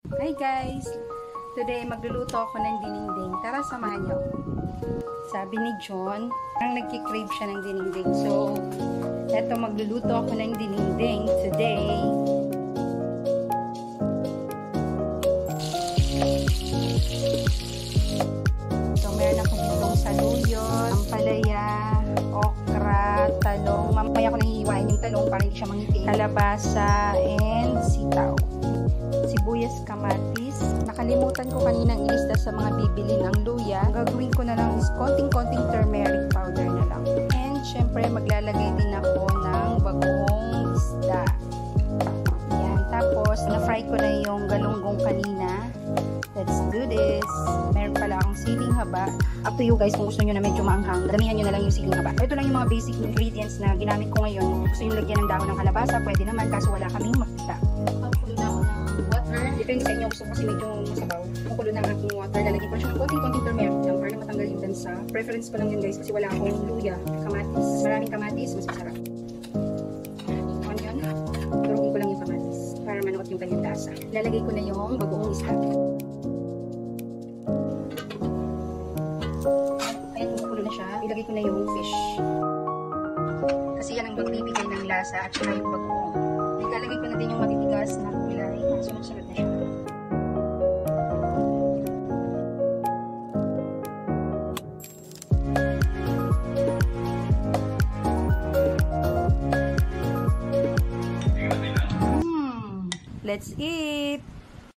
Hi guys! Today magluluto ako ng dininding. Tara, samahan niyo. Sabi ni John, parang nagkikrave siya ng dininding. So, eto magluluto ako ng dininding today. So, meron ako ditong saluyot, ampalaya, okra, talong. Mamaya ko nang hihiwain yung talong para hindi siya mangitim. Kalabasa and sitaw. Sibuyas, kamatis. Nakalimutan ko kaninang ilista sa mga bibilin ang luya. Ang gagawin ko na lang is konting-konting turmeric powder na lang. And syempre maglalagay din ako ng bagoong isda. Yan. Tapos na-fry ko na yung galunggong kanina. Let's do this. Meron pala akong siling haba. Up to you guys kung gusto nyo na medyo maanghang. Damihan nyo na lang yung siling haba. Ito lang yung mga basic ingredients na ginamit ko ngayon. Kung gusto nyo lagyan ng dahon ng kalabasa, pwede naman kaso wala kaming makita. Depende sa inyo. Gusto ko kasi medyo masabaw. Makulo ng aking water. Lalagyan ko siya ng konting-konting turmeric lang para matanggal yung dansa. Preference ko lang yun guys kasi wala akong luya, kamatis. Maraming kamatis, mas masarap. Onion. Durugin ko lang yung kamatis para manuot yung kanyang lasa. Lalagay ko na yung bagoong isda. Ayan, makulo na siya. Ilagay ko na yung fish. Kasi yan ang magbibigay ng lasa at saka yung bagoong. Ilalagay ko na din yung matitigas na gulay. Sunod-sunod na siya. Let's eat!